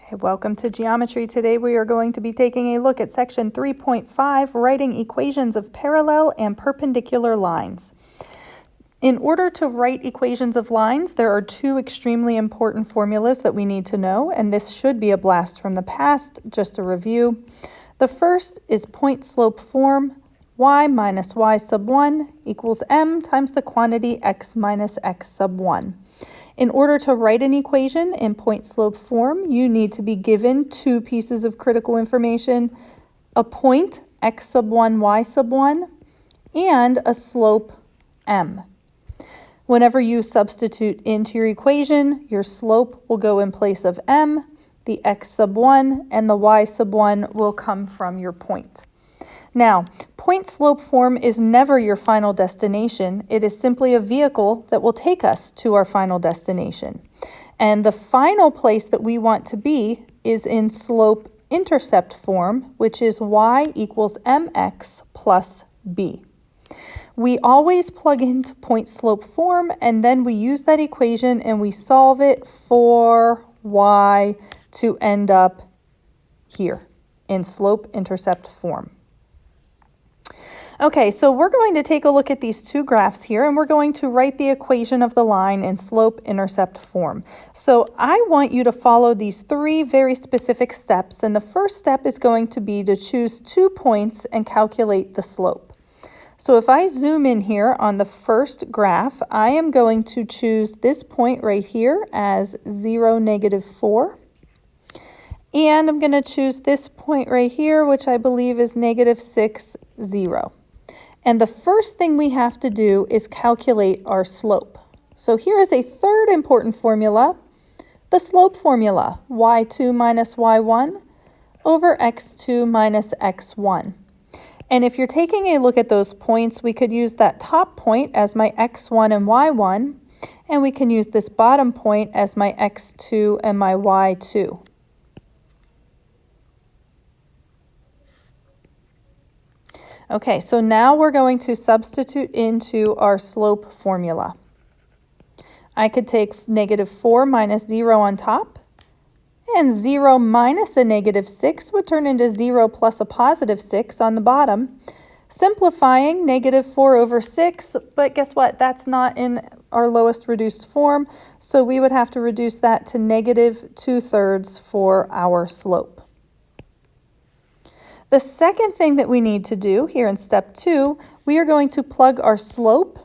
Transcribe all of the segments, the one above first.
Hey, welcome to Geometry. Today we are going to be taking a look at section 3.5, writing equations of parallel and perpendicular lines. In order to write equations of lines, there are two extremely important formulas that we need to know, and this should be a blast from the past, just a review. The first is point-slope form, y minus y sub 1 equals m times the quantity x minus x sub 1. In order to write an equation in point-slope form, you need to be given two pieces of critical information, a point, x sub 1, y sub 1, and a slope, m. Whenever you substitute into your equation, your slope will go in place of m, the x sub 1, and the y sub 1 will come from your point. Now, point-slope form is never your final destination. It is simply a vehicle that will take us to our final destination. And the final place that we want to be is in slope-intercept form, which is y equals mx plus b. We always plug into point-slope form, and then we use that equation and we solve it for y to end up here in slope-intercept form. Okay, so we're going to take a look at these two graphs here, and we're going to write the equation of the line in slope-intercept form. So I want you to follow these three very specific steps, and the first step is going to be to choose 2 points and calculate the slope. So if I zoom in here on the first graph, I am going to choose this point right here as 0, -4. And I'm going to choose this point right here, which I believe is -6, 0. And the first thing we have to do is calculate our slope. So here is a third important formula, the slope formula, y2 minus y1 over x2 minus x1. And if you're taking a look at those points, we could use that top point as my x1 and y1, and we can use this bottom point as my x2 and my y2. Okay, so now we're going to substitute into our slope formula. I could take -4 minus 0 on top, and 0 minus a -6 would turn into 0 plus a +6 on the bottom, simplifying -4 over 6, but guess what? That's not in our lowest reduced form, so we would have to reduce that to -2/3 for our slope. The second thing that we need to do here in step 2, we are going to plug our slope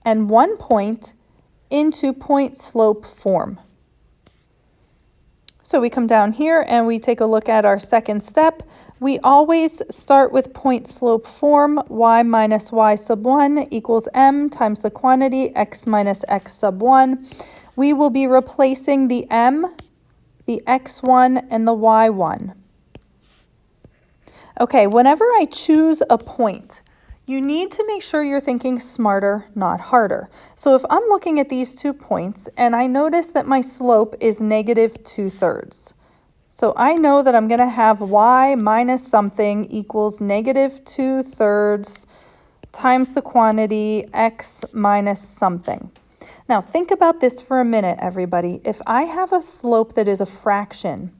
and 1 point into point-slope form. So we come down here and we take a look at our second step. We always start with point-slope form, y minus y sub 1 equals m times the quantity x minus x sub 1. We will be replacing the m, the x1, and the y1. Okay, whenever I choose a point, you need to make sure you're thinking smarter, not harder. So if I'm looking at these 2 points and I notice that my slope is -2/3, so I know that I'm going to have y minus something equals -2/3 times the quantity x minus something. Now think about this for a minute, everybody. If I have a slope that is a fraction,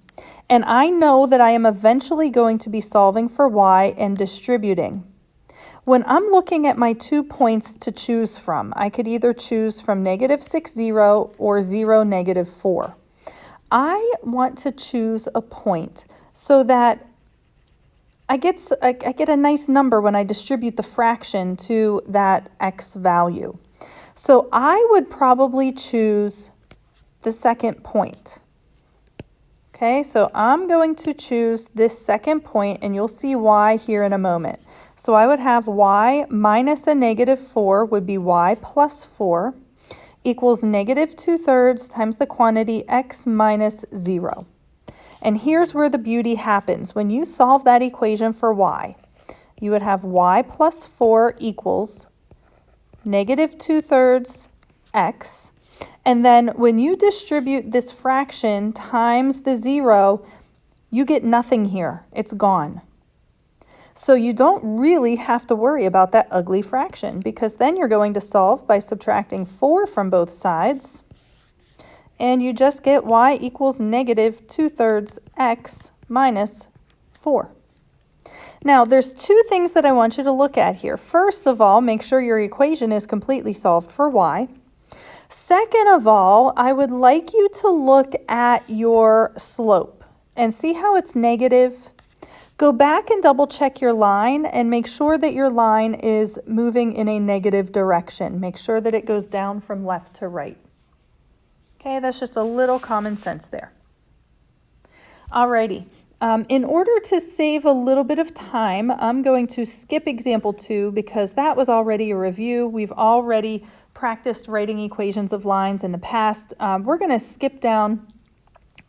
and I know that I am eventually going to be solving for y and distributing. When I'm looking at my 2 points to choose from, I could either choose from -6, 0 or 0, -4. I want to choose a point so that I get a nice number when I distribute the fraction to that x value. So I would probably choose the second point. Okay, so I'm going to choose this second point, and you'll see why here in a moment. So I would have y minus a -4 would be y plus 4 equals -2/3 times the quantity x minus 0. And here's where the beauty happens. When you solve that equation for y, you would have y plus 4 equals -2/3 x. And then when you distribute this fraction times the 0, you get nothing here. It's gone. So you don't really have to worry about that ugly fraction, because then you're going to solve by subtracting 4 from both sides. and you just get y equals negative 2/3 x minus 4. Now, there's two things that I want you to look at here. First of all, make sure your equation is completely solved for y. Second of all, I would like you to look at your slope and see how it's negative. Go back and double check your line and make sure that your line is moving in a negative direction. Make sure that it goes down from left to right. Okay, that's just a little common sense there. Alrighty. In order to save a little bit of time, I'm going to skip example 2 because that was already a review. We've already practiced writing equations of lines in the past. We're going to skip down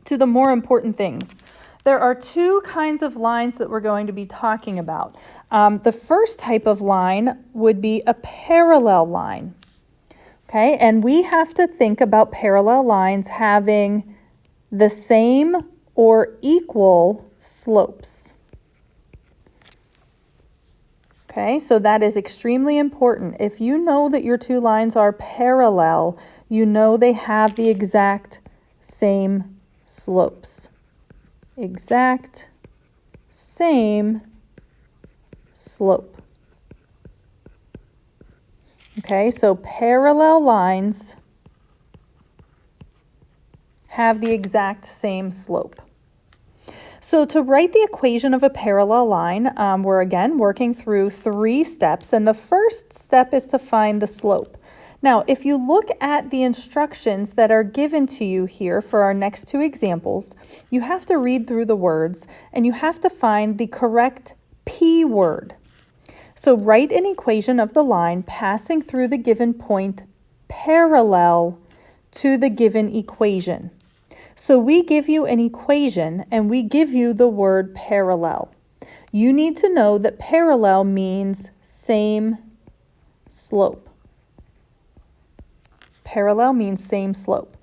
to the more important things. There are two kinds of lines that we're going to be talking about. The first type of line would be a parallel line. Okay, and we have to think about parallel lines having the same or equal slopes. Okay, so that is extremely important. If you know that your two lines are parallel, you know they have the exact same slopes. Exact same slope. Okay, so parallel lines have the exact same slope. So to write the equation of a parallel line, we're again working through 3 steps, and the first step is to find the slope. Now, if you look at the instructions that are given to you here for our next 2 examples, you have to read through the words and you have to find the correct P word. So write an equation of the line passing through the given point parallel to the given equation. So we give you an equation and we give you the word parallel. You need to know that parallel means same slope. Parallel means same slope.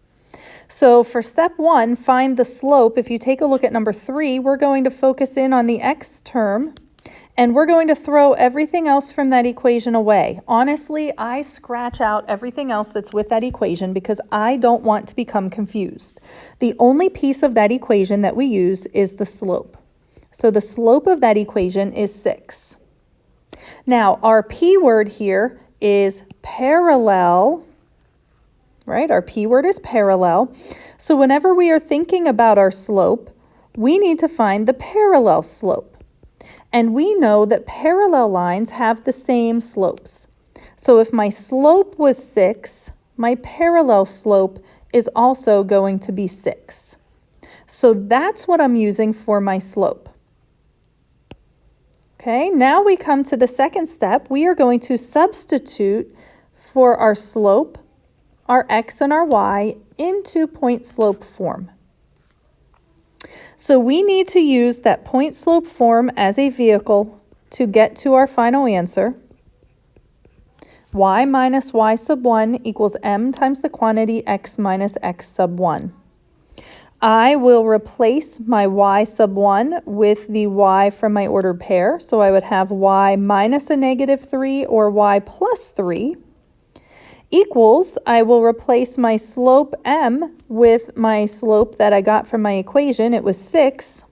So for step 1, find the slope. If you take a look at number 3, we're going to focus in on the x term and we're going to throw everything else from that equation away. Honestly, I scratch out everything else that's with that equation because I don't want to become confused. The only piece of that equation that we use is the slope. So the slope of that equation is 6. Now, our P word here is parallel, right? Our P word is parallel. So whenever we are thinking about our slope, we need to find the parallel slope. And we know that parallel lines have the same slopes. So if my slope was 6, my parallel slope is also going to be 6. So that's what I'm using for my slope. Okay, now we come to the second step. We are going to substitute for our slope, our x and our y into point slope form. So we need to use that point slope form as a vehicle to get to our final answer. Y minus y sub 1 equals m times the quantity x minus x sub 1. I will replace my y sub 1 with the y from my ordered pair. So I would have y minus a negative 3 or y plus 3. Equals, I will replace my slope m with my slope that I got from my equation. It was 6.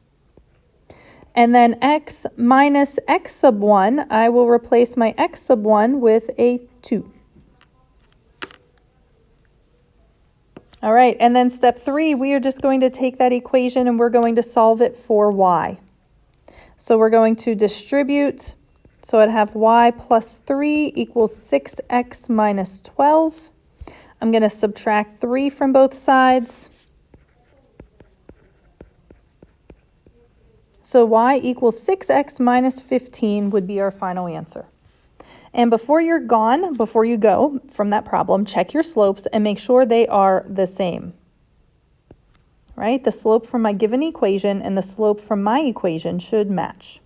And then x minus x sub 1, I will replace my x sub 1 with a 2. All right, and then step 3, we are just going to take that equation and we're going to solve it for y. So we're going to distribute. So I'd have y plus 3 equals 6x minus 12. I'm going to subtract 3 from both sides. So y equals 6x minus 15 would be our final answer. And before you go from that problem, check your slopes and make sure they are the same. Right? The slope from my given equation and the slope from my equation should match.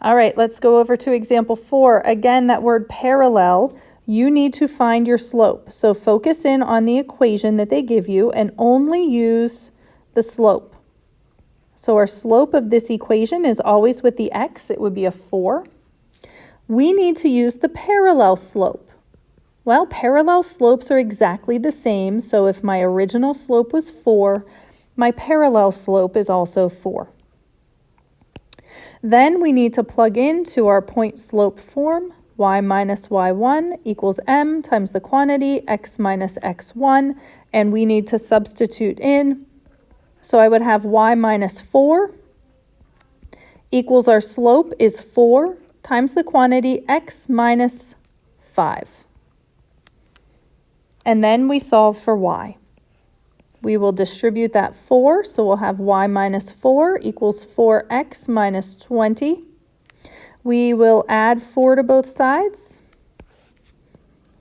All right, let's go over to example 4. Again, that word parallel, you need to find your slope. So focus in on the equation that they give you and only use the slope. So our slope of this equation is always with the x. It would be a 4. We need to use the parallel slope. Well, parallel slopes are exactly the same, so if my original slope was 4, my parallel slope is also 4. Then we need to plug into our point slope form. Y minus y1 equals m times the quantity x minus x1, and we need to substitute in. So I would have y minus 4 equals our slope is 4 times the quantity x minus 5. And then we solve for y. We will distribute that 4, so we'll have y minus 4 equals 4x minus 20. We will add 4 to both sides.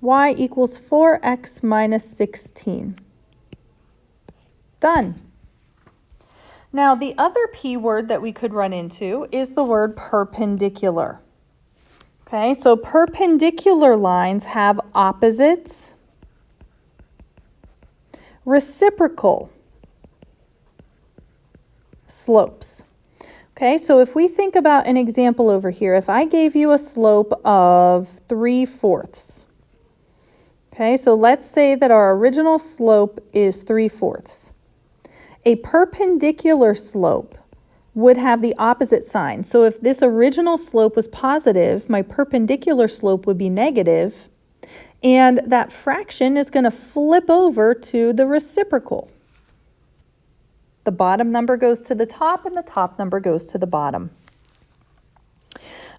Y equals 4x minus 16. Done. Now, the other P word that we could run into is the word perpendicular. Okay, so perpendicular lines have opposites, reciprocal slopes. Okay, so if we think about an example over here, if I gave you a slope of 3/4, okay, so let's say that our original slope is 3/4. A perpendicular slope would have the opposite sign. So if this original slope was positive, my perpendicular slope would be negative, and that fraction is going to flip over to the reciprocal. The bottom number goes to the top, and the top number goes to the bottom.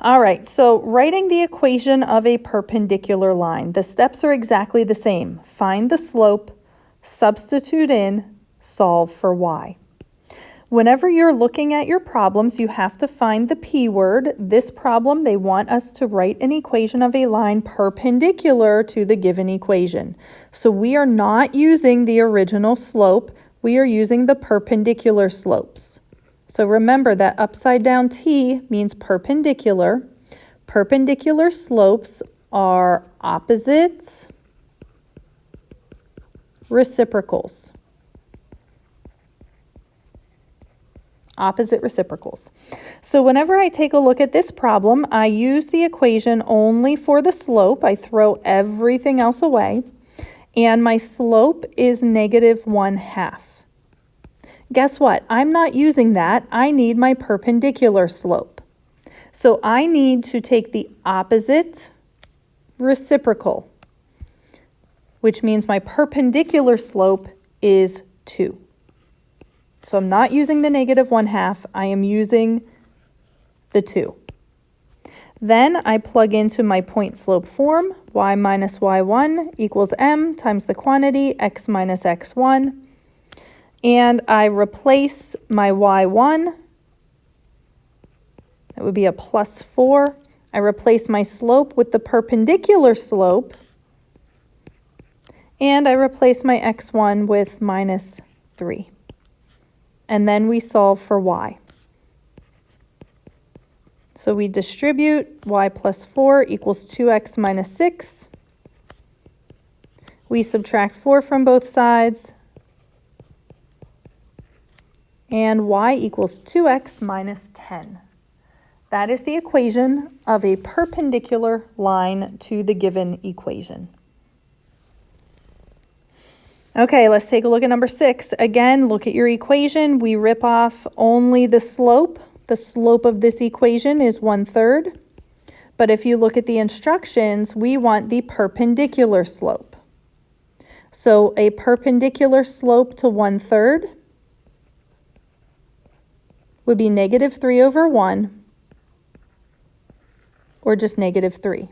All right, so writing the equation of a perpendicular line, the steps are exactly the same. Find the slope, substitute in, solve for y. Whenever you're looking at your problems, you have to find the P word. This problem, they want us to write an equation of a line perpendicular to the given equation. So we are not using the original slope. We are using the perpendicular slopes. So remember that upside down T means perpendicular. Perpendicular slopes are opposites, reciprocals. Opposite reciprocals. So whenever I take a look at this problem, I use the equation only for the slope. I throw everything else away, and my slope is -1/2. Guess what? I'm not using that. I need my perpendicular slope. So I need to take the opposite reciprocal, which means my perpendicular slope is 2. So I'm not using the -1/2, I am using the 2. Then I plug into my point slope form, y minus y1 equals m times the quantity x minus x1. And I replace my y1, that would be a +4. I replace my slope with the perpendicular slope, and I replace my x1 with -3. And then we solve for y. So we distribute y plus 4 equals 2x minus 6. We subtract 4 from both sides, and y equals 2x minus 10. That is the equation of a perpendicular line to the given equation. Okay, let's take a look at number 6. Again, look at your equation. We rip off only the slope. The slope of this equation is 1/3. But if you look at the instructions, we want the perpendicular slope. So a perpendicular slope to 1/3 would be -3/1, or just -3.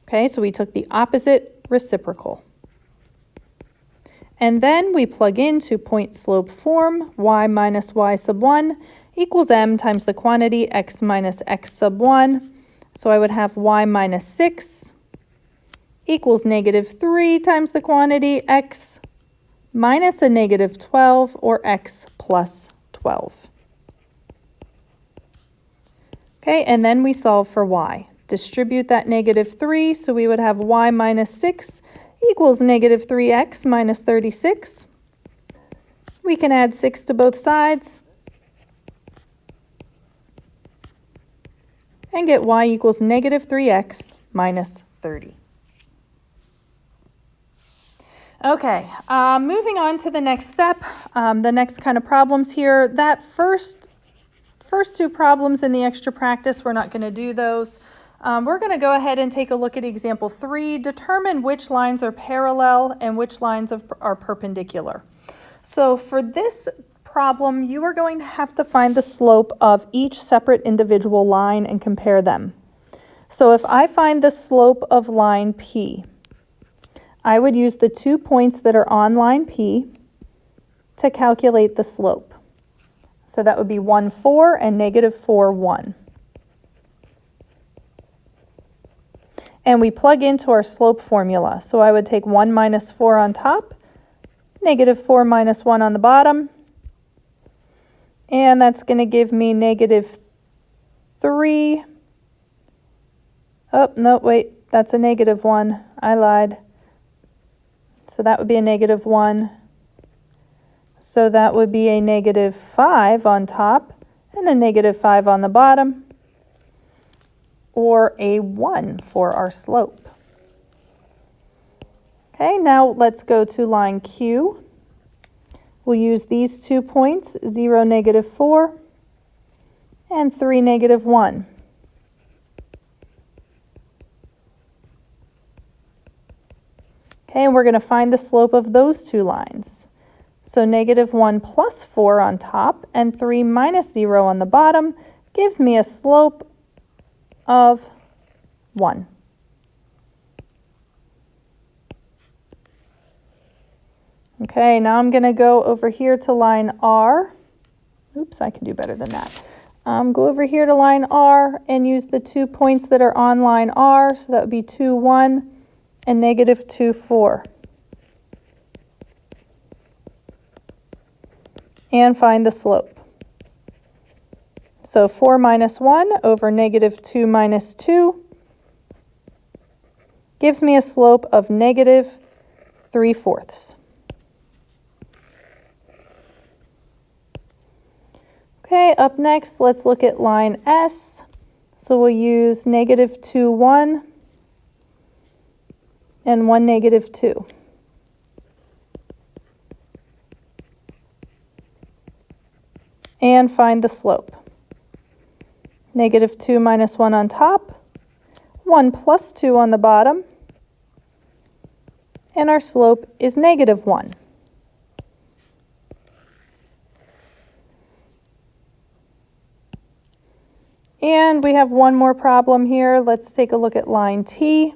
Okay, so we took the opposite reciprocal. And then we plug into point slope form, y minus y sub 1 equals m times the quantity x minus x sub 1. So I would have y minus 6 equals -3 times the quantity x minus a -12, or x plus 12. Okay, and then we solve for y. Distribute that -3, so we would have y minus 6 equals -3x minus 36. We can add 6 to both sides and get y equals -3x minus 36. 30. Okay, moving on to the next step, the next kind of problems here. That first two problems in the extra practice, we're not going to do those. We're going to go ahead and take a look at example 3. Determine which lines are parallel and which lines are perpendicular. So for this problem, you are going to have to find the slope of each separate individual line and compare them. So if I find the slope of line P, I would use the 2 points that are on line P to calculate the slope. So that would be 1, 4 and negative 4, 1. And we plug into our slope formula. So I would take 1 minus 4 on top, negative 4 minus 1 on the bottom, and that's going to give me negative 3. Oh, no, wait, that's a negative 1. I lied. So that would be a negative 1. So that would be a negative 5 on top and a negative 5 on the bottom, or a 1 for our slope. Okay, now let's go to line Q. We'll use these 2 points, 0, negative 4, and 3, negative 1. Okay, and we're going to find the slope of those 2 lines. So negative 1 plus 4 on top and 3 minus 0 on the bottom gives me a slope of 1. Okay, now I'm going to go over here to line R. Oops, I can do better than that. Go over here to line R and use the 2 points that are on line R. So that would be 2, 1 and negative 2, 4. And find the slope. So 4 minus 1 over negative 2 minus 2 gives me a slope of negative 3/4. Okay, up next, let's look at line S. So we'll use negative 2, 1 and 1, negative 2. And find the slope. Negative 2 minus 1 on top, 1 plus 2 on the bottom, and our slope is negative 1. And we have one more problem here. Let's take a look at line T.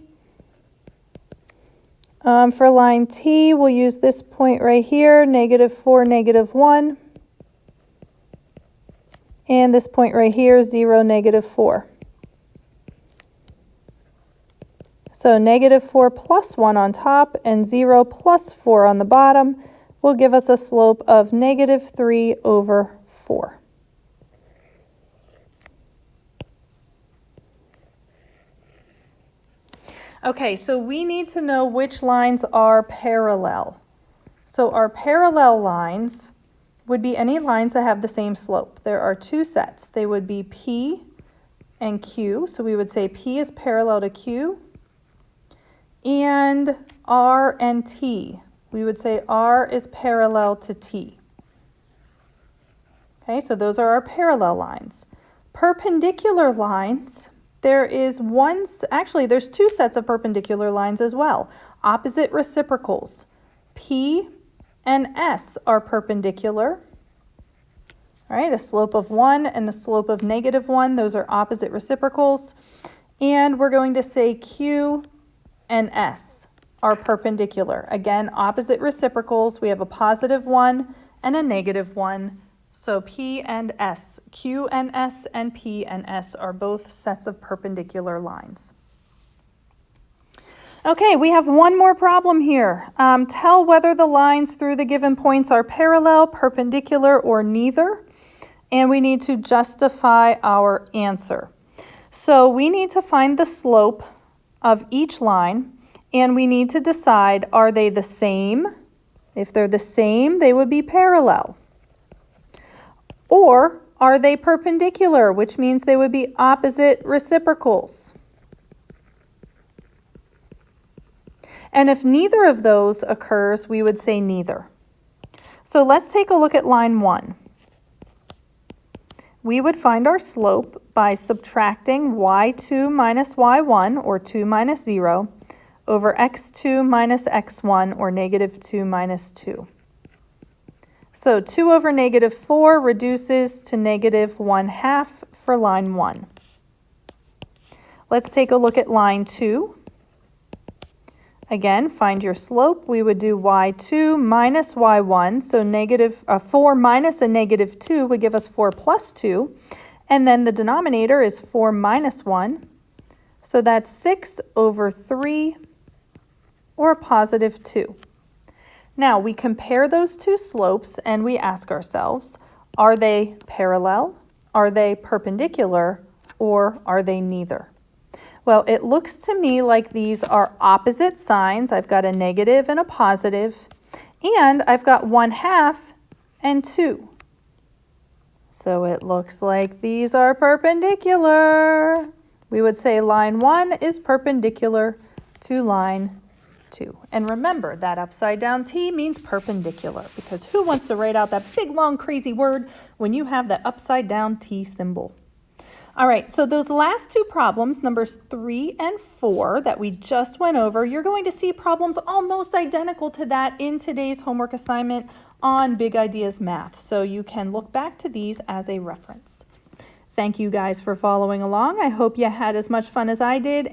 For line T, we'll use this point right here, negative 4, negative 1. And this point right here, 0, negative 4. So negative 4 plus 1 on top and 0 plus 4 on the bottom will give us a slope of negative 3 over 4. Okay, so we need to know which lines are parallel. So our parallel lines would be any lines that have the same slope. There are 2 sets. They would be P and Q. So we would say P is parallel to Q. And R and T. We would say R is parallel to T. Okay, so those are our parallel lines. Perpendicular lines, there's 2 sets of perpendicular lines as well. Opposite reciprocals. P and S are perpendicular. All right, a slope of 1 and a slope of negative 1. Those are opposite reciprocals. And we're going to say Q and S are perpendicular. Again, opposite reciprocals. We have a positive 1 and a negative 1. So P and S, Q and S and P and S are both sets of perpendicular lines. Okay, we have one more problem here. Tell whether the lines through the given points are parallel, perpendicular, or neither. And we need to justify our answer. So we need to find the slope of each line, and we need to decide, are they the same? If they're the same, they would be parallel. Or are they perpendicular, which means they would be opposite reciprocals? And if neither of those occurs, we would say neither. So let's take a look at line 1. We would find our slope by subtracting y2 minus y1, or 2 minus 0, over x2 minus x1, or negative 2 minus 2. So 2 over negative 4 reduces to negative 1/2 for line 1. Let's take a look at line 2. Again, find your slope. We would do y2 minus y1, so negative 4 minus a negative 2 would give us 4 plus 2, and then the denominator is 4 minus 1, so that's 6 over 3, or positive 2. Now, we compare those two slopes and we ask ourselves, are they parallel, are they perpendicular, or are they neither? Well, it looks to me like these are opposite signs. I've got a negative and a positive, and I've got 1/2 and 2. So it looks like these are perpendicular. We would say line 1 is perpendicular to line 2. And remember, that upside down T means perpendicular, because who wants to write out that big, long, crazy word when you have that upside down T symbol? All right, so those last two problems, numbers 3 and 4 that we just went over, you're going to see problems almost identical to that in today's homework assignment on Big Ideas Math. So you can look back to these as a reference. Thank you guys for following along. I hope you had as much fun as I did.